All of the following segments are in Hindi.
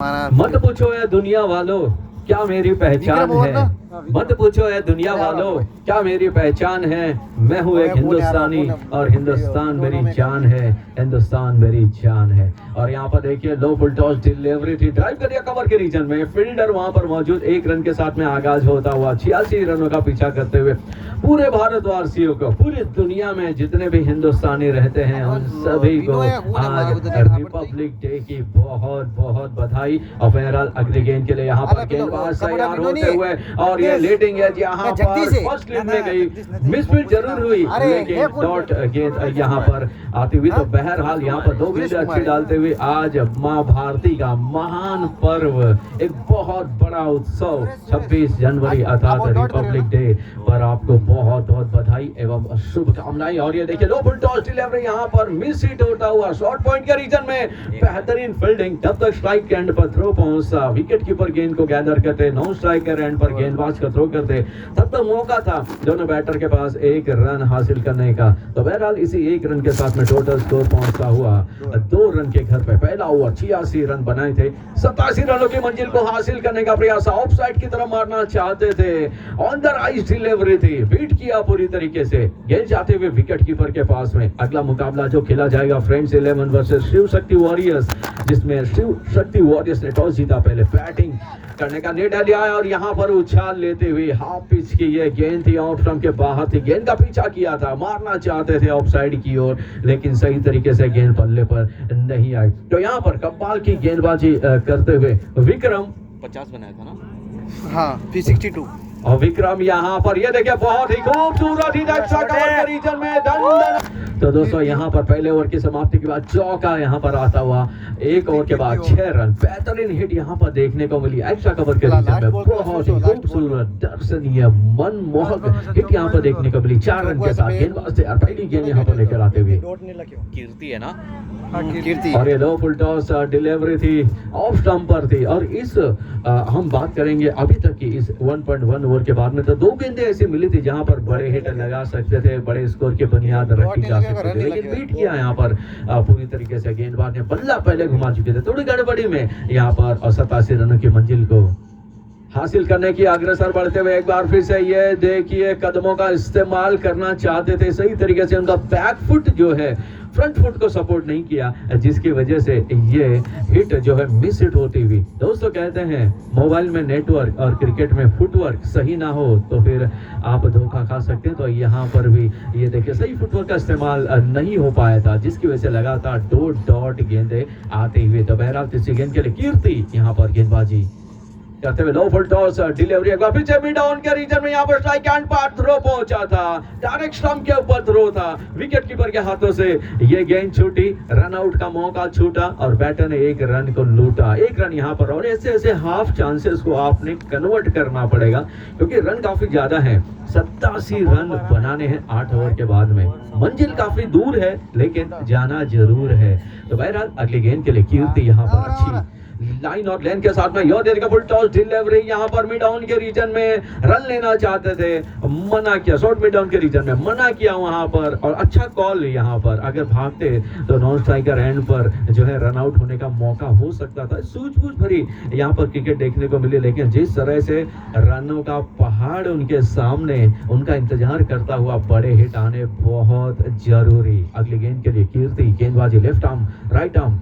मत पूछो है दुनिया वालों क्या मेरी पहचान है, मत पूछो है दुनिया वालों क्या मेरी पहचान है। मैं हूँ एक हिंदुस्तानी और हिंदुस्तान मेरी जान है, हिंदुस्तान मेरी जान है। और यहाँ पर देखिए लो फुल टॉस डिलीवरी थी, ड्राइव कर दिया कवर के रीजन में, फील्डर वहां पर मौजूद, एक रन के साथ में आगाज होता हुआ 86 रनों का पीछा करते हुए पूरे भारतवासियों को, पूरी दुनिया में जितने भी हिंदुस्तानी रहते हैं उन सभी को आज रिपब्लिक डे की बहुत बहुत बधाई। और बहरहाल अगले गेंद के लिए यहाँ पर गेंदबाज तैयार होते हुए और ये लेटिंग है यहाँ पर फर्स्ट गेंद में गई, मिसफील्ड जरूर हुई लेकिन डॉट गेंद यहाँ पर आती हुई। तो बहरहाल यहाँ पर 2 गेंद अच्छी डालते हुए आज माँ भारती का महान पर्व, एक बहुत बड़ा उत्सव 26 जनवरी अर्थात रिपब्लिक डे पर आपको बहुत बहुत बधाई एवं शुभकामनाएं। और ये देखिए लो फुल टॉस डिलीवरी यहाँ पर मिस हिट होता हुआ शॉर्ट पॉइंट के रीजन में, बेहतरीन फील्डिंग, तब तक स्ट्राइक के एंड पर थ्रो पहुंचता, विकेट कीपर गेंद को गैदर करते, नॉन स्ट्राइकर एंड पर गेंदबाज का थ्रो करते, तब तक मौका था दोनों बैटर के पास 1 रन हासिल करने का। तो बहरहाल इसी 1 रन के साथ में टोटल स्कोर पहुंचता हुआ 2 रन के घर पे पहला ओवर 86 रन बनाए थे, 87 रनों की मंजिल को हासिल करने का प्रयास, ऑफ साइड की तरफ मारना चाहते थे, ऑन द राइट डिलीवरी थी, बीट किया पूरी तरीके से, गेंद जाते हुए विकेट कीपर के पास में। अगला मुकाबला जो खेला जाएगा friends 11 versus Shiv Shakti warriors, जिसमें शिव शक्ति वॉरियर्स ने टॉस जीता, पहले बैटिंग करने का निर्णय लिया और यहाँ पर उछाल लेते हुए हाफ पिच की ये गेंद थी, ऑफ स्टंप के बाहर थी, गेंद का पीछा किया था, मारना चाहते थे ऑफ साइड की ओर लेकिन सही तरीके से गेंद पल्ले पर नहीं आई। तो यहाँ पर कप्पाल की गेंदबाजी करते हुए विक्रम 50 बनाया था ना, हाँ 362 और विक्रम यहाँ पर ये देखिए बहुत ही खूबसूरत ही कवर के रीजन में दंडन। तो दोस्तों यहाँ पर पहले ओवर की समाप्ति के बाद चौका यहाँ पर आता हुआ, 1 ओवर के बाद 6 रन, बेहतरीन हिट यहाँ पर देखने को मिली एक्स्ट्रा कवर के रीजन में, बहुत ही खूबसूरत दर्शनीय मनमोहक हिट यहाँ पर देखने को मिली 4 रन के साथ। गेंदबाज तैयार, पहली गेंद यहाँ पर लेकर आते हुए कीर्ति है ना, कीर्ति, और ये लो फुल टॉस डिलीवरी थी, ऑफ स्टंप पर थी। और इस हम बात करेंगे अभी तक की इस 1.1 ओवर के बाद में, तो 2 गेंदें ऐसी मिली थी जहां पर बड़े हिट लगा सकते थे, बड़े स्कोर की बुनियाद रखी जा सकती थी, लेकिन बीट किया यहाँ पर पूरी तरीके से गेंदबाज ने, बल्ला पहले घुमा चुके थे, थोड़ी गड़बड़ी में यहाँ पर 87 रनों की मंजिल को हासिल करने की अग्रसर बढ़ते हुए एक बार फिर से ये देखिए कदमों का इस्तेमाल करना चाहते थे, सही तरीके से उनका बैक फुट जो है फ्रंट फुट को सपोर्ट नहीं किया, जिसकी वजह से ये हिट जो है मिस हिट होती हुई। दोस्तों कहते हैं मोबाइल में नेटवर्क और क्रिकेट में फुटवर्क सही ना हो तो फिर आप धोखा खा सकते हैं। तो यहाँ पर भी ये देखिए सही फुटवर्क का इस्तेमाल नहीं हो पाया था, जिसकी वजह से लगातार 2 डॉट गेंदें आते हुए। तो बहरहाल तीसरी गेंद के लिए कीर्ति यहाँ पर गेंदबाजी करते हुए, लो फुल टॉस डिलीवरी, एक बार फिर से मिड डाउन के रीजन में यहाँ पर स्ट्राइक एंड पर थ्रो पहुंचा था, डायरेक्ट स्टंप के ऊपर थ्रो था, विकेट कीपर के हाथों से ये गेंद छूटी, रन आउट का मौका छूटा और बैटर ने 1 रन को लूटा, 1 रन यहाँ पर। और ऐसे ऐसे हाफ चांसेस को आपने कन्वर्ट करना पड़ेगा क्योंकि रन काफी ज्यादा है, 87 रन बनाने हैं 8 ओवर के बाद में, मंजिल काफी दूर है लेकिन जाना जरूर है। तो बहरहाल अगली गेंद के लिए कीर्ति यहाँ पर अच्छी लाइन और लेंथ के साथ में योर देर का फुल टॉस डिलीवरी, यहाँ पर मिड डाउन के रीजन में रन लेना चाहते थे, मना किया, शॉर्ट मिड डाउन के रीजन में मना किया वहां पर, और अच्छा कॉल यहाँ पर, अगर भागते तो नॉन स्ट्राइकर एंड पर जो है रन आउट होने का मौका हो सकता था। सूझबूझ भरी यहाँ पर क्रिकेट देखने को मिली, लेकिन जिस तरह से रनों का पहाड़ उनके सामने उनका इंतजार करता हुआ बड़े हिट आने बहुत जरूरी। अगली गेंद के लिए कीर्ति गेंदबाजी, लेफ्ट आर्म राइट आर्म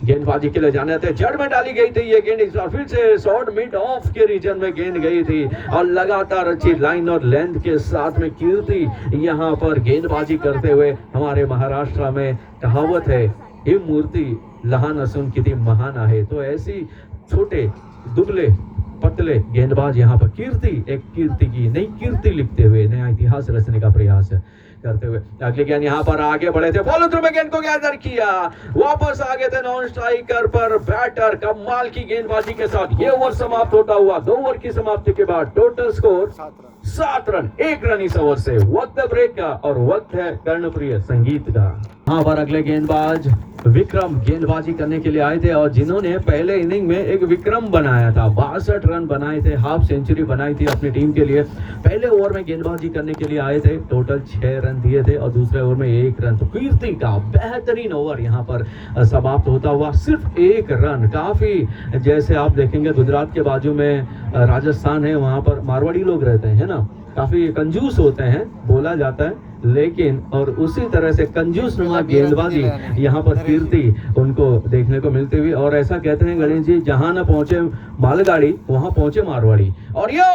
गेंदबाजी के लिए जाने थे, जड़ में डाली गई थी ये गेंद, इस बार फिर से शॉर्ट मिड ऑफ के रीजन में गेंद गई थी और लगातार अच्छी लाइन और लेंथ के साथ में कीर्ति यहाँ पर गेंदबाजी करते हुए। हमारे महाराष्ट्र में कहावत है, ये मूर्ति लहान असून किती महान आहे, तो ऐसी छोटे दुबले पतले गेंदबाज यहाँ पर कीर्ति, एक कीर्ति की नई कीर्ति लिखते हुए नया इतिहास रचने का प्रयास करते हुए। अगली गेंद यहाँ पर आगे बढ़े थे, फॉलो थ्रू में गेंद को गैदर किया, वापस आगे थे नॉन स्ट्राइकर पर बैटर, कमाल की गेंदबाजी के साथ ये ओवर समाप्त होता हुआ। 2 ओवर की समाप्ति के बाद टोटल स्कोर 7 रन, 1 रन इस ओवर से। वक्त है ब्रेक का और वक्त है कर्णप्रिय संगीत का। यहाँ पर अगले गेंदबाज विक्रम गेंदबाजी करने के लिए आए थे और जिन्होंने पहले इनिंग में एक विक्रम बनाया था, 62 रन बनाए थे, हाफ सेंचुरी बनाई थी अपनी टीम के लिए। पहले ओवर में गेंदबाजी करने के लिए आए थे, टोटल 6 रन रन दिए थे और दूसरे ओवर में 1 रन। तो कीर्ति का बेहतरीन ओवर यहाँ पर समाप्त होता हुआ, सिर्फ 1 रन। काफी जैसे आप देखेंगे गुजरात के बाजू में राजस्थान है, वहां पर मारवाड़ी लोग रहते हैं ना, काफी कंजूस होते हैं बोला जाता है, लेकिन और उसी तरह से कंजूस नुमा गेंदबाजी यहाँ पर कीर्ति उनको देखने को मिलती हुई। और ऐसा कहते हैं गणेश जी, जहां न पहुंचे मालगाड़ी वहां पहुंचे मारवाड़ी। और ये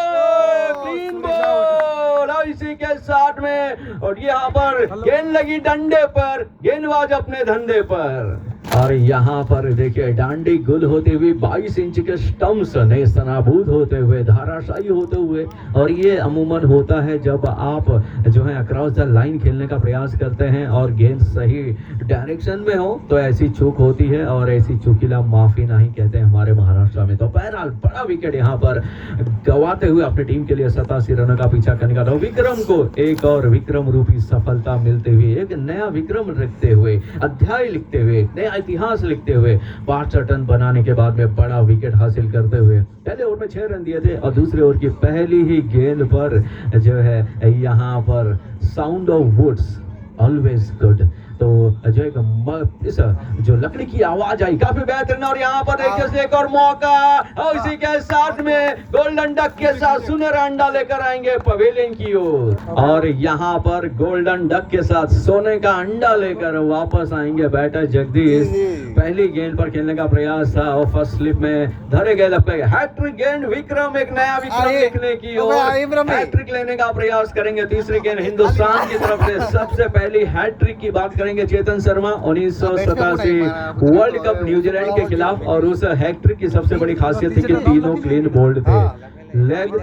क्लीन बॉल इसी के साथ में, और यहाँ पर गेंद लगी डंडे पर, गेंदबाज अपने धंधे पर। और यहाँ पर देखिए डांडी गुल होते हुए 22 इंच के स्टंप्स नेस्तनाबूद होते हुए, धाराशायी होते हुए। और ये अमूमन होता है जब आप जो है अक्रॉस द लाइन खेलने का प्रयास करते हैं और गेंद सही डायरेक्शन में हो तो ऐसी चूक होती है, और ऐसी चूकीला माफी नहीं कहते हैं हमारे महाराष्ट्र में। तो बहरहाल बड़ा विकेट यहाँ पर गवाते हुए अपनी टीम के लिए 87 रनों का पीछा करने का, विक्रम को एक और विक्रम रूपी सफलता मिलते हुए, एक नया विक्रम रखते हुए, अध्याय लिखते हुए, नया इतिहास लिखते हुए 5 रन बनाने के बाद में बड़ा विकेट हासिल करते हुए। पहले ओवर में 6 रन दिए थे और दूसरे ओवर की पहली ही गेंद पर जो है यहाँ पर sound of woods always good, तो जो इस जो लकड़ी की आवाज आई काफी बेहतरीन। और यहाँ पर देखिए एक और मौका, और इसी के साथ में गोल्डन डक के साथ सुनहरा अंडा लेकर आएंगे पवेलियन की ओर, और यहाँ पर गोल्डन डक के साथ सोने का अंडा लेकर वापस आएंगे बैटर जगदीश। पहली गेंद पर खेलने का प्रयास था और फर्स्ट स्लिप में धरे गए लपके, हैट्रिक गेंद विक्रम, एक नया विक्रम लिखने की ओर हैट्रिक लेने का प्रयास करेंगे। तीसरी गेंद हिंदुस्तान की तरफ से सबसे पहली हैट्रिक की बात करेंगे Chetan Sharma 1987 world cup New Zealand के खिलाफ, और उस हैट्रिक की सबसे बड़ी खासियत थी कि तीनों क्लीन बोल्ड थे, लेग,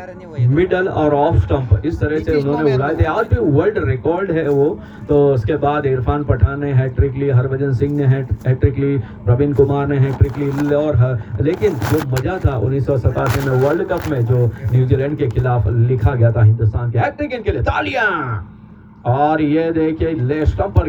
मिडल और ऑफ स्टंप, इस तरह से उन्होंने उड़ाए थे। आज भी वर्ल्ड रिकॉर्ड है वो। तो उसके बाद इरफान पठान ने हैट्रिक ली, हरभजन सिंह ने हैट्रिक ली, प्रवीण कुमार ने हैट्रिक ली, और लेकिन जो मजा था 1987 में वर्ल्ड कप में जो न्यूजीलैंड के खिलाफ लिखा गया था हिंदुस्तान के, हैट्रिक इनके लिए तालियां। और ये देखिए लेग स्टंप पर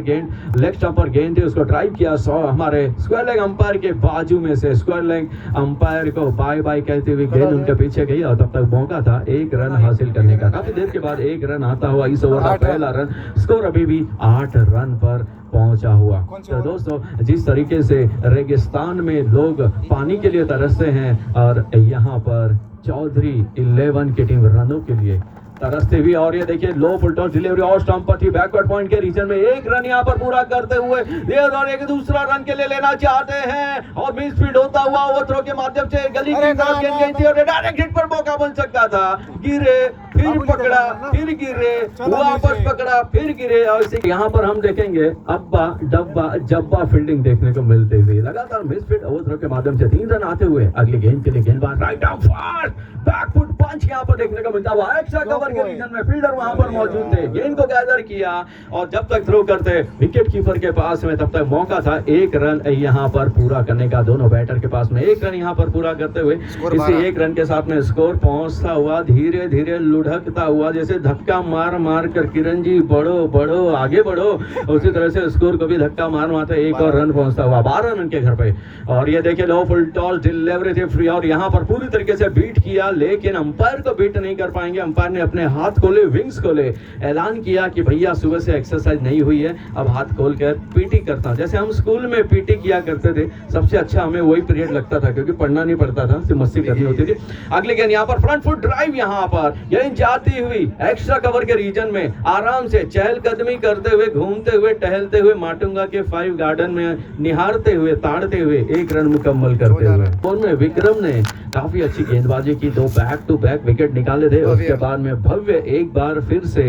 गेंद थी, उसको ड्राइव किया हमारे स्क्वायर लेग अंपायर के बाजू में से। स्क्वायर लेग अंपायर को बाय बाय कहते हुए गेंद उनके पीछे गई, और तब तक मौका था 1 रन हासिल करने का। काफी देर के बाद 1 रन आता हुआ इस ओवर का पहला रन, स्कोर अभी भी 8 रन पर पहुंचा हुआ। तो दोस्तों, जिस तरीके से रेगिस्तान में लोग पानी के लिए तरसते हैं, और यहाँ पर चौधरी 11 की टीम रनों के लिए तरसते हुए। और ये देखिए लो फुल टॉस डिलीवरी और स्टंप पर थी, बैकवर्ड पॉइंट के रीजन में 1 रन यहाँ पर पूरा करते हुए और एक दूसरा रन के लिए लेना चाहते हैं, और मिस फील्ड होता हुआ ओवरथ्रो के माध्यम से गली की तरफ गेंद गई थी और डायरेक्ट हिट पर मौका बन सकता था। गिरे, फिर पकड़ा, फिर गिरे, वापस पकड़ा, फिर गिरे। और यहाँ पर हम देखेंगे अब्बा डब्बा जब्बा फील्डिंग देखने को मिलते हुए, लगातार मिस फील्ड ओवरथ्रो के माध्यम से 3 रन आते हुए अगली गेंद के लिए गेंदबाज राइट आउट फास्ट बैकफुट पंच यहाँ पर देखने को मिलता हुआ। एक्स्ट्रा कवर के रीजन में फील्डर वहां पर मौजूद थे, गेंद को गैदर किया, और जब तक थ्रो करते विकेट कीपर के पास में तब तक मौका था 1 रन यहाँ पर पूरा करने का। दोनों बैटर के पास में 1 रन यहाँ पर पूरा करते हुए इसी 1 रन के साथ में स्कोर पहुंचता हुआ, धीरे धीरे लुढ़कता हुआ, जैसे धक्का मार मार कर किरण जी बढ़ो बढ़ो आगे बढ़ो, उसी तरह से स्कोर को भी धक्का मार मारते 1 और रन पहुंचता हुआ 12 रन के घर पे। और ये देखिए लो फुल टॉस डिलीवरी थी फ्री, और यहाँ पर पूरी तरीके से बीट किया, लेकिन अंपायर को बीट नहीं कर पाएंगे। अंपायर ने अपने हाथ खोले, विंग्स खोले, ऐलान किया कि भैया सुबह से एक्सरसाइज नहीं हुई है, अब हाथ खोलकर पीटी करता हूं। जैसे हम स्कूल में पीटी किया करते थे, सबसे अच्छा हमें वही पीरियड लगता था, क्योंकि पढ़ना नहीं पड़ता था, सिर्फ मस्ती करनी होती थी। अगले गेंद यहाँ पर फ्रंट फुट ड्राइव, यहाँ पर गेंद जाती हुई एक्स्ट्रा कवर के रीजन में आराम से चहलकदमी करते हुए, घूमते हुए, टहलते हुए, माटुंगा के 5 गार्डन में निहारते हुए, ताड़ते हुए 1 रन मुकम्मल करते हुए। और में विक्रम ने काफी अच्छी गेंदबाजी की, 2 बैक टू बैक विकेट निकाले थे। उसके बाद में भव्य एक बार फिर से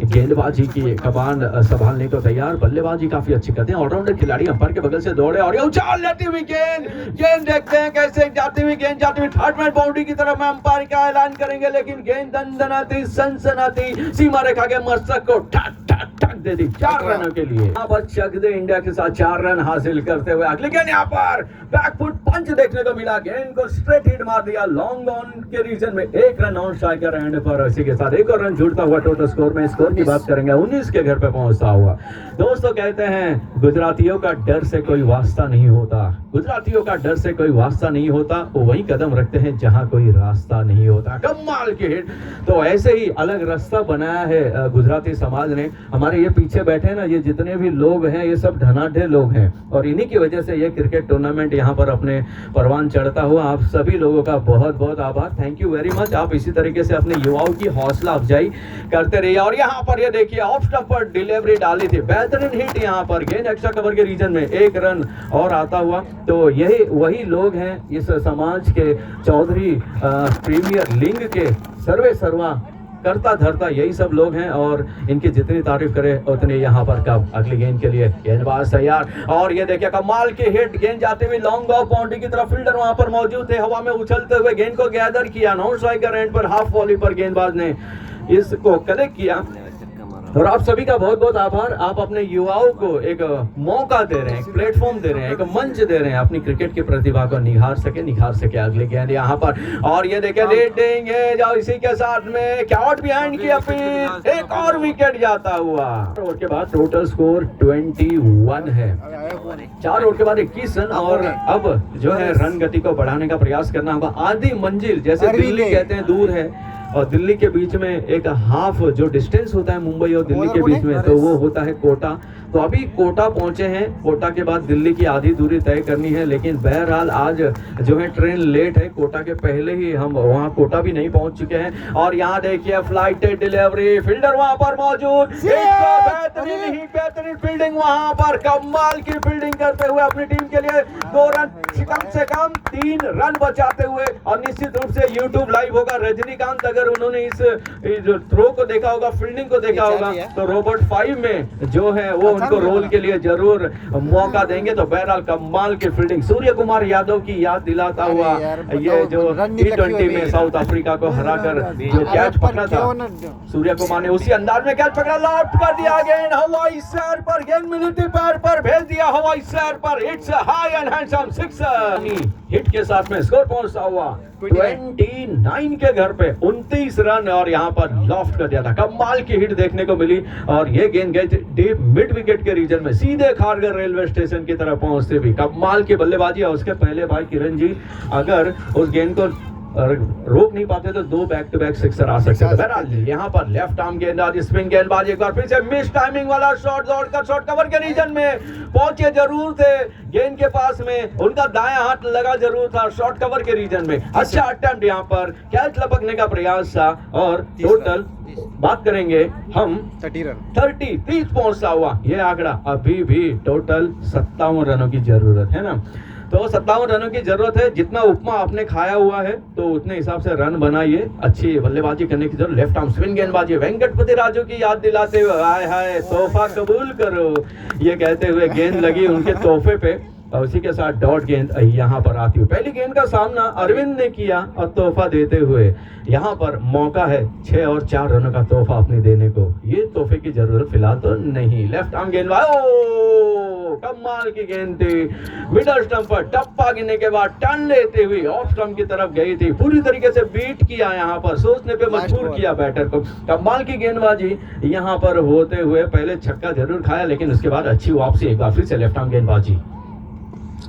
गेंदबाजी की कमान संभालने को तैयार, बल्लेबाजी काफी अच्छी करते हैं, ऑलराउंडर खिलाड़ी अंपायर के बगल से दौड़े, और ये उछाल लेती हुई गेंद देखते हैं कैसे जाती हुई गेंद जाती हुई थर्ड मैन बाउंड्री की तरफ में अंपायर का ऐलान करेंगे, लेकिन गेंद दंदनाती सनसनाती सीमा रेखा के मस्तक को ठक ठक ठक दे दी 4 रनों के लिए। यहाँ पर चक दे इंडिया के साथ 4 रन हासिल करते हुए अगली गेंद यहाँ पर बैकफुट पंच देखने को मिला, गेंद को स्ट्रेट हिट मार दिया लॉन्ग ऑन के रीजन में, 1 रन ऑन स्ट्राइकर एंड पर। इसी के साथ 1 और रन जुड़ता हुआ टोटल स्कोर में, स्कोर की बात करेंगे 19 के घर पे पहुंचता हुआ। दोस्तों कहते हैं गुजरातियों का डर से कोई वास्ता नहीं होता, गुजरातियों का डर से कोई वास्ता नहीं होता, वो वही कदम रखते हैं जहां कोई रास्ता नहीं होता। कमाल की हिट। तो ऐसे ही अलग रास्ता बनाया है गुजराती समाज ने, हमारे ये पीछे बैठे हैं ना, ये जितने भी लोग हैं ये सब धनाढ़ लोग हैं और इन्हीं की वजह से ये क्रिकेट टूर्नामेंट यहाँ पर अपने परवान चढ़ता हुआ। आप सभी लोगों का बहुत बहुत आभार, थैंक यू वेरी मच। आप इसी तरीके से अपने युवाओं की हौसला अफजाई करते रहिए। और यहाँ पर ये देखिए ऑफ स्टंप पर डिलीवरी डाली थी, बेहतरीन हिट यहाँ पर, गेंद एक्स्ट्रा कवर के रीजन में 1 रन और आता हुआ। तो यही वही लोग हैं इस समाज के चौधरी प्रीमियर लीग के सर्वे सर्वा करता धरता, यही सब लोग हैं और इनकी जितनी तारीफ करें उतनी यहाँ पर कम। अगली गेंद के लिए गेंदबाज तैयार और ये देखिए कमाल की हिट, गेंद जाते हुए लॉन्ग ऑफ बाउंड्री की तरफ, फील्डर वहां पर मौजूद थे, हवा में उछलते हुए गेंद को गैदर किया, नॉन स्ट्राइकर एंड पर हाफ वॉली पर गेंदबाज ने इसको कलेक्ट किया। और आप सभी का बहुत बहुत आभार, आप अपने युवाओं को एक मौका दे रहे हैं, एक प्लेटफॉर्म दे रहे हैं, एक मंच दे रहे हैं अपनी क्रिकेट की प्रतिभा को निखार सके। अगली गेंद यहाँ पर और ये देखिए लीडिंग है, जो इसी के साथ में कैट बिहाइंड की अपील, एक और विकेट जाता हुआ। ओवर के बाद टोटल स्कोर 21 है, 4 ओवर के बाद 21 रन और अब जो है रन गति को बढ़ाने का प्रयास करना होगा। आधी मंजिल जैसे दिल्ली कहते हैं दूर है और दिल्ली के बीच में एक हाफ जो डिस्टेंस होता है मुंबई और दिल्ली के बीच में, तो वो होता है कोटा। तो अभी कोटा पहुंचे हैं, कोटा के बाद दिल्ली की आधी दूरी तय करनी है, लेकिन बहरहाल आज जो है ट्रेन लेट है, कोटा के पहले ही हम वहां कोटा भी नहीं पहुंच चुके हैं। और यहाँ देखिए फ्लाइट डिलीवरी, फील्डर वहां पर मौजूद, बेहतरीन फील्डिंग वहां पर, कमाल की फील्डिंग करते हुए अपनी टीम के लिए 2 रन, कम से कम 3 रन बचाते हुए। और निश्चित रूप से यूट्यूब लाइव होगा, रजनीकांत अगर उन्होंने इस थ्रो को देखा होगा, फील्डिंग को देखा होगा, तो रोबोट 5 में जो है वो उनको रोल के लिए जरूर मौका देंगे। तो बहरहाल कमाल की फील्डिंग, सूर्य कुमार यादव की याद दिलाता हुआ ये जो T20 में साउथ अफ्रीका को हराकर जो कैच पकड़ा था सूर्य कुमार ने, उसी अंदाज में कैच पकड़ा, लॉफ्ट कर दिया, गेंद हवाई सैर पर, गेंद मिली थी पैर पर, भेज दिया हवाई सैर पर, it's high and handsome sixer. Hit के साथ में स्कोर पहुंचता हुआ 29 के घर पे 29 रन और यहाँ पर लॉफ्ट कर दिया था। कमाल की हिट देखने को मिली और ये गेंद गई डीप मिड विकेट के रीजन में, सीधे खारगर रेलवे स्टेशन की तरफ पहुंचते भी। कमाल की बल्लेबाजी और उसके पहले भाई किरण जी अगर उस गेंद को रोक नहीं पाते तो 2 बैक टू बैक सिक्सर आ सकते थे। बहरहाल यहाँ पर लेफ्ट आर्म गेंदबाज, स्पिन गेंदबाज, एक बार फिर से मिस टाइमिंग वाला शॉट, दौड़कर शॉट कवर के रीजन में पहुंचे जरूर थे, गेंद के पास में उनका दायां हाथ लगा जरूर था शॉट कवर के रीजन में। अच्छा अटेम्प्ट यहाँ पर, कैच लपकने का प्रयास था और टोटल बात करेंगे हम 30 पहुंचता हुआ ये आंकड़ा। अभी भी टोटल 57 रनों की जरूरत है ना, तो 57 रनों की जरूरत है। जितना उपमा आपने खाया हुआ है तो उतने हिसाब से रन बनाइए, अच्छी बल्लेबाजी करने की जरूरत। लेफ्ट आर्म स्पिन गेंदबाजी, वेंकटपति राजू की याद दिलाते हुए हाय हाय तोहफा कबूल करो, ये कहते हुए गेंद लगी उनके तोहफे पे और उसी के साथ डॉट गेंद यहाँ पर आती हुई। पहली गेंद का सामना अरविंद ने किया और तोहफा देते हुए यहाँ पर मौका है 6 और 4 रनों का तोहफा अपने देने को। ये तोहफे की जरूरत फिलहाल तो नहीं। लेफ्ट आर्म गेंदबाज, कमाल की गेंद थी, मिडल स्टंप पर टप्पा गिरने के बाद टर्न लेते हुए ऑफ स्टंप की तरफ गई थी, पूरी तरीके से बीट किया, यहाँ पर सोचने पे मजबूर किया बैटर को। कमाल की गेंदबाजी यहाँ पर होते हुए पहले छक्का जरूर खाया लेकिन उसके बाद अच्छी वापसी, एक बार फिर से लेफ्ट आर्म गेंदबाजी,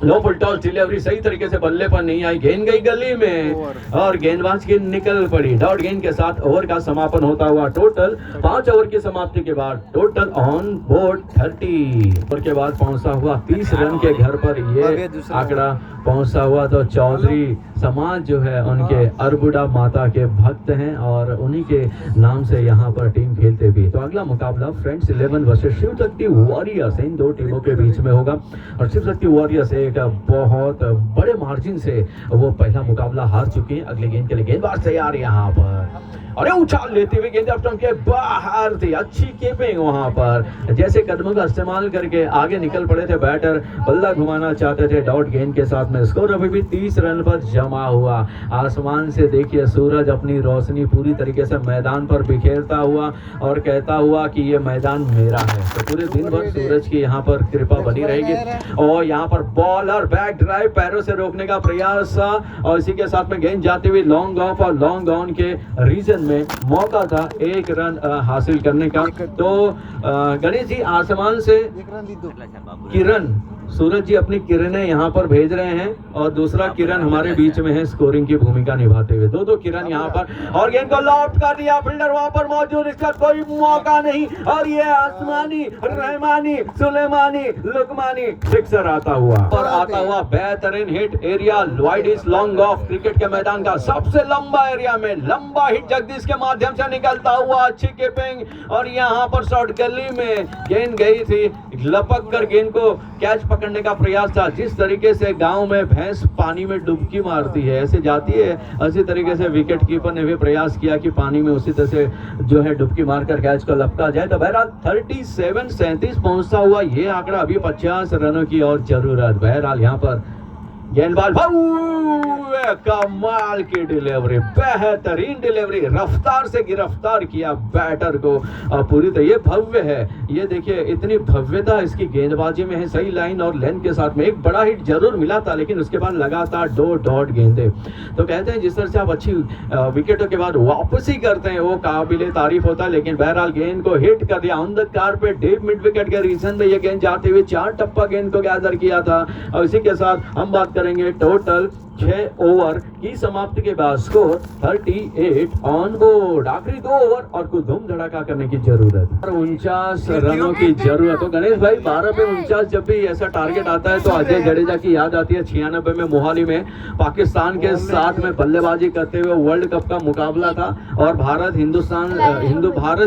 लो फुल टॉस डिलीवरी सही तरीके से बल्ले पर नहीं आई, गेंद गई गली में और गेंदबाज की निकल पड़ी। डॉट गेंद के साथ ओवर का समापन होता हुआ टोटल 5 ओवर की समाप्ति के बाद टोटल ऑन बोर्ड 30 ओवर के बाद पहुंचा हुआ 30 रन के घर पर ये आंकड़ा पहुंचा हुआ। तो चौधरी समाज जो है उनके अरबुडा माता के भक्त हैं और उन्हीं के नाम से यहाँ पर टीम खेलते भी। तो अगला मुकाबला friends 11 versus Shiv Shakti warriors, इन 2 टीमों के बीच में होगा और शिव शक्ति वॉरियर्स एक बहुत बड़े मार्जिन से वो पहला मुकाबला हार चुके हैं। अगले गेंद के लिए गेंदबाज तैयार यहाँ पर, अरे उछाल लेते हुए गेंद स्टंप के बाहर थी, अच्छी कीपिंग वहां पर, जैसे कदमों का इस्तेमाल करके आगे निकल पड़े थे बैटर, बल्ला घुमाना चाहते थे। डॉट गेंद के साथ में स्कोर अभी भी 30 रन पर जमा हुआ। आसमान से देखिए सूरज अपनी रोशनी पूरी तरीके से मैदान पर बिखेरता हुआ और कहता हुआ कि ये मैदान मेरा है। तो पूरे दिन भर सूरज की यहाँ पर कृपा बनी रहेगी। और यहाँ पर बॉलर बैक ड्राइव पैरों से रोकने का प्रयास और इसी के साथ में गेंद जाती हुई लॉन्ग ऑफ और लॉन्ग ऑन के रीजन में मौका था 1 रन हासिल करने का। तो गणेश जी आसमान से किरण सूरज जी अपनी किरणें यहाँ पर भेज रहे हैं और दूसरा किरण हमारे बीच में है स्कोरिंग की भूमिका निभाते हुए। दो किरण यहाँ पर और गेंद को लॉफ्ट कर दिया, फील्डर वहां पर मौजूद, इसका कोई मौका नहीं और ये आसमानी रहमानी सुलेमानी लुकमानी सिक्सर आता हुआ बेहतरीन hit, area wide is long off, cricket के मैदान का सबसे लंबा एरिया में लंबा हिट जगदीश के माध्यम से निकलता हुआ, अच्छी कीपिंग और यहाँ पर शॉट गली में गेंद गई थी, लपक कर गेंद को कैच पकड़ने का प्रयास था। जिस तरीके से गांव में भैंस पानी में डुबकी मारती है ऐसे जाती है, उसी तरीके से विकेट कीपर ने भी प्रयास किया कि पानी में उसी तरह से जो है डुबकी मारकर कैच को लपका जाए। तो बहरहाल 37 पहुंचता हुआ ये आंकड़ा, अभी 50 रनों की और जरूरत। बहरहाल यहाँ पर गेंदबाज कमाल की डिलीवरी, बेहतरीन डिलीवरी, रफ्तार से गिरफ्तार किया बैटर को पूरी तरह। ये भव्य है, ये देखिए इतनी भव्यता इसकी गेंदबाजी में है, सही लाइन और लेंथ के साथ में। एक बड़ा हिट जरूर मिला था लेकिन उसके बाद लगातार 2 डॉट गेंदे। तो कहते हैं जिस तरह से आप अच्छी विकेटों के बाद वापसी करते हैं वो काबिले तारीफ होता है। लेकिन बहरहाल गेंद को हिट कर दिया on the carpet, deep mid wicket के रीजन में ये गेंद जाते हुए 4 टप्पा गेंद को गैदर किया था। और इसी के साथ हम बात करेंगे टोटल 6 ओवर की समाप्ति के बाद स्कोर 38 ऑन बोर्ड। आखिरी 2 ओवर और कुछ धूम धड़ाका करने की जरूरत, 49 रनों की जरूरत। तो गणेश भाई 12 पे 49 जब भी ऐसा टारगेट आता है तो अजय जडेजा की याद आती है। 96 में मोहाली में पाकिस्तान के साथ में बल्लेबाजी करते हुए वर्ल्ड कप का मुकाबला था और भारत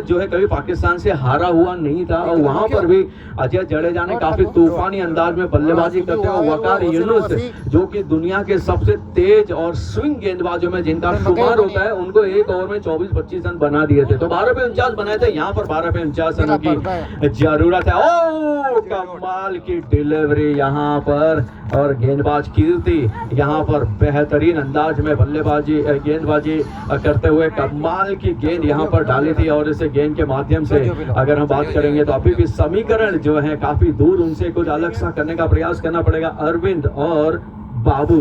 जो है कभी पाकिस्तान से हारा हुआ नहीं था और वहां पर भी अजय जडेजा ने काफी तूफानी अंदाज में बल्लेबाजी करते हुए वकार यूनुस जो कि दुनिया के सबसे तेज और स्विंग गेंदबाजों में जिनका शुमार होता है, उनको एक ओवर में 24-25 रन बना दिए थे। तो 12 पे 49 बनाए थे, यहाँ पर 12 पे 49 रनों की जरूरत है। ओ कमाल की डिलीवरी यहाँ पर और गेंदबाज कीर्ति यहाँ पर बेहतरीन अंदाज में गेंदबाजी करते हुए कमाल की गेंद यहाँ पर डाली थी। और इसे गेंद के माध्यम से अगर हम बात करेंगे तो अभी भी समीकरण जो है काफी दूर, उनसे कुछ अलग सा करने का प्रयास करना पड़ेगा। अरविंद और बाबू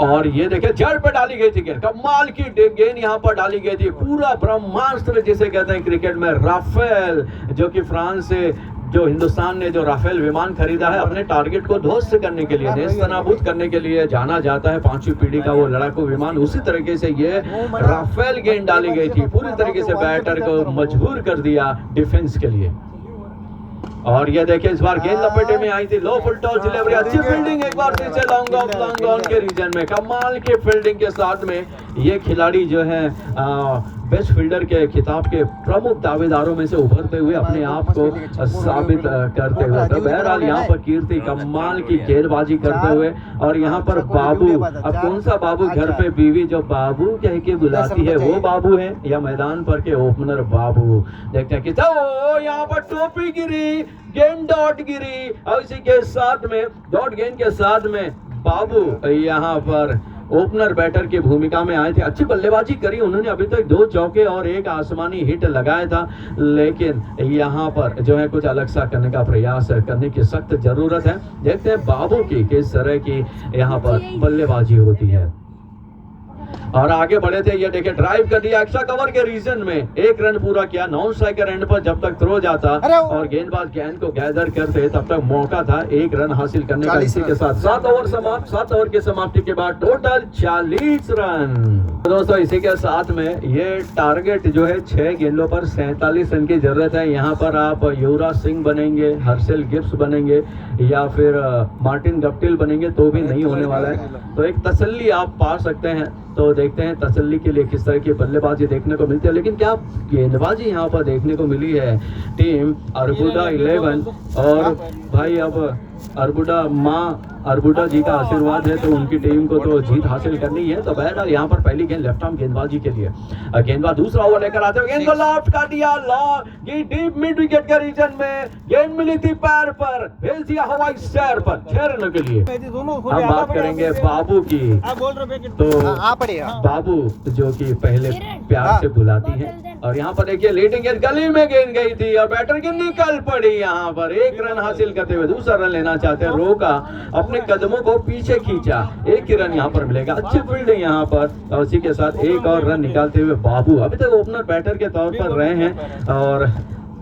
और ये देखिए जड़ पे डाली गई थी गेंद, कमाल की गेंद यहाँ पर डाली गई थी। पूरा ब्रह्मास्त्र जिसे कहते हैं क्रिकेट में, राफेल जो कि फ्रांस से जो हिंदुस्तान ने जो राफेल विमान खरीदा है अपने टारगेट को ध्वस्त करने के लिए, नेस्तनाबूद करने के लिए जाना जाता है, 5वीं पीढ़ी का वो लड़ाकू विमान, उसी तरीके से ये राफेल गेंद डाली गई थी, पूरी तरीके से बैटर को मजबूर कर दिया डिफेंस के लिए। और ये देखिए इस बार गेंद लपेटे में आई थी, लो फुल टॉस डिलीवरी, अच्छी फील्डिंग एक बार फिर से लॉन्ग ऑन के रीजन में, कमाल के फील्डिंग के साथ में ये खिलाड़ी जो है बेस्ट फील्डर के खिताब के प्रमुख दावेदारों में से उभरते हुए अपने आप को साबित करते हुए। तो बहरहाल यहाँ पर कीर्ति कमाल की गेंदबाजी करते हुए और यहाँ पर बाबू, अब कौन सा बाबू, घर पे बीवी जो बाबू कह के बुलाती है वो बाबू है या मैदान पर के ओपनर बाबू। देखते हैं कि तो यहाँ पर टोपी गिरी, गेंद डॉट गिरी और इसी के साथ में डॉट गेंद के साथ में बाबू यहाँ पर ओपनर बैटर की भूमिका में आए थे। अच्छी बल्लेबाजी करी उन्होंने, अभी तक 2 चौके और 1 आसमानी हिट लगाया था, लेकिन यहाँ पर जो है कुछ अलग सा करने का प्रयास करने की सख्त जरूरत है। देखते हैं बाबू की किस तरह की यहाँ पर बल्लेबाजी होती है। और आगे बढ़े थे, ये देखिए ड्राइव कर दिया एक्स्ट्रा कवर के रीजन में, 1 रन पूरा किया। नॉन स्ट्राइकर एंड पर जब तक थ्रो जाता और गेंदबाज गेंद को गैदर करते तब तक मौका था 1 रन हासिल करने का। इसी के साथ 7 ओवर समाप्त, 7 ओवर की समाप्ति के बाद टोटल 40 रन। दोस्तों इसी के साथ में ये टारगेट जो है 6 गेंदों पर 47 रन की जरूरत है। यहाँ पर आप युवराज सिंह बनेंगे, हर्षल गिब्स बनेंगे या फिर मार्टिन गप्टिल बनेंगे तो भी नहीं होने वाला है। तो एक तसल्ली आप पा सकते हैं। तो देखते हैं तसल्ली के लिए किस तरह की बल्लेबाजी देखने को मिलती है, लेकिन क्या गेंदबाजी यहाँ पर देखने को मिली है। टीम अर्बुदा 11 और भाई अब अर्बुदा जी का आशीर्वाद है तो उनकी टीम को तो जीत हासिल करनी है। तो बहरहाल यहाँ पर पहली गेंद लेफ्ट आर्म गेंदबाजी के लिए, गेंदबाज दूसरा ओवर लेकर आते हुए गेंद को लॉफ्ट कर दिया, डीप मिड विकेट के रीजन में गेंद मिली थी पैर पर, भेज दिया हवाई सैर पर 6 रनों के लिए। हम बात करेंगे बाबू की, तो बाबू जो कि पहले प्यार से बुलाती है और यहाँ पर देखिए लीडिंग गेंद गली में गेंद गई थी और बैटर की निकल पड़ी। यहाँ पर 1 रन हासिल करते हुए दूसरा रन लेना चाहते हैं, रोका, अपने कदमों को पीछे खींचा, 1 ही रन यहाँ पर मिलेगा। अच्छी फील्डिंग यहाँ पर और उसी के साथ 1 और रन निकालते हुए बाबू अभी तक ओपनर बैटर के तौर पर रहे हैं और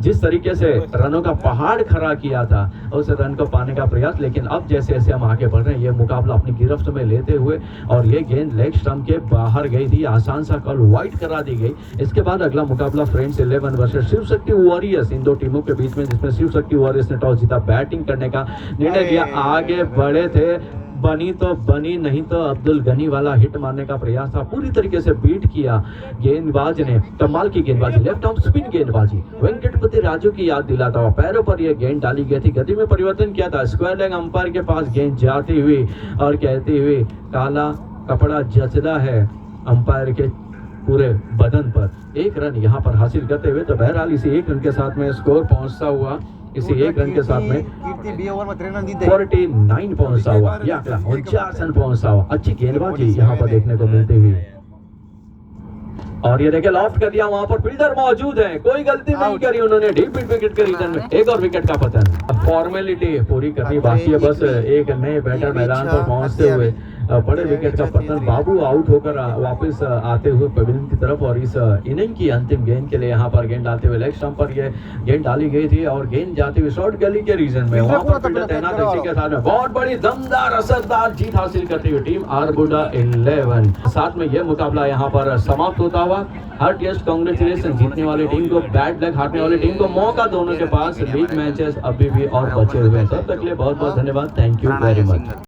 जिस तरीके से रनों का पहाड़ खड़ा किया था उस रन को पाने का प्रयास, लेकिन अब जैसे जैसे हम आगे बढ़ रहे हैं ये मुकाबला अपनी गिरफ्त में लेते हुए, और ये गेंद लेग स्टंप के बाहर गई थी, आसान सा कॉल वाइड करा दी गई। इसके बाद अगला मुकाबला friends 11 versus Shiv Shakti warriors, इन दो टीमों के बीच में, जिसमें शिव शक्ति वॉरियर्स ने टॉस जीता, बैटिंग करने का निर्णय किया। आगे बढ़े थे, बनी तो बनी, नहीं तो अब्दुल गनी वाला हिट मारने का प्रयास था, पूरी तरीके से बीट किया गेंदबाज ने, कमाल की गेंदबाजी, लेफ्ट आर्म स्पिन गेंदबाजी, वेंकटपति राजू की याद दिलाता हुआ पैरों पर यह गेंद डाली गई थी, गति में परिवर्तन किया था, स्क्वायर लेग अंपायर के पास गेंद जाती हुई और कहती हुई काला कपड़ा जचदा है अंपायर के पूरे बदन पर। एक रन यहाँ पर हासिल करते हुए, तो बहरहाल इसी एक रन के साथ में स्कोर पहुंचता हुआ, इसी एक रन के साथ में 49 पहुंचता हुआ, या 49 रन पहुंचता हुआ। अच्छी गेंदबाजी यहाँ पर देखने को मिलती हुई, और ये देखे लॉफ्ट कर दिया, वहां पर फील्डर मौजूद है, कोई गलती नहीं करी उन्होंने, डीप विकेट के रीजन में एक और विकेट का पतन। अब फॉर्मेलिटी पूरी करनी बाकी है, बस एक नए बैटर मैदान पर पहुंचते हुए बड़े विकेट का पतन, बाबू आउट होकर वापस आते हुए पवेलियन की तरफ, और इस इनिंग की अंतिम गेंद के लिए यहाँ पर गेंद डालते हुए लेग स्टंप पर ये गेंद डाली गई थी, और गेंद जाती हुई शॉर्ट गली के रीजन में, वहां पर फील्डर तैनात, इसी के साथ में बहुत बड़ी दमदार असरदार जीत हासिल करती हुई टीम आरबुडा 11। साथ में यह मुकाबला यहाँ पर समाप्त होता हुआ। हर टेस्ट कांग्रेचुलेशन जीतने वाली टीम को, बैड लक हारने वाली टीम को, मौका दोनों के पास, लीग मैचेस अभी भी और बचे हुए हैं। तब तक के लिए बहुत बहुत धन्यवाद, थैंक यू वेरी मच।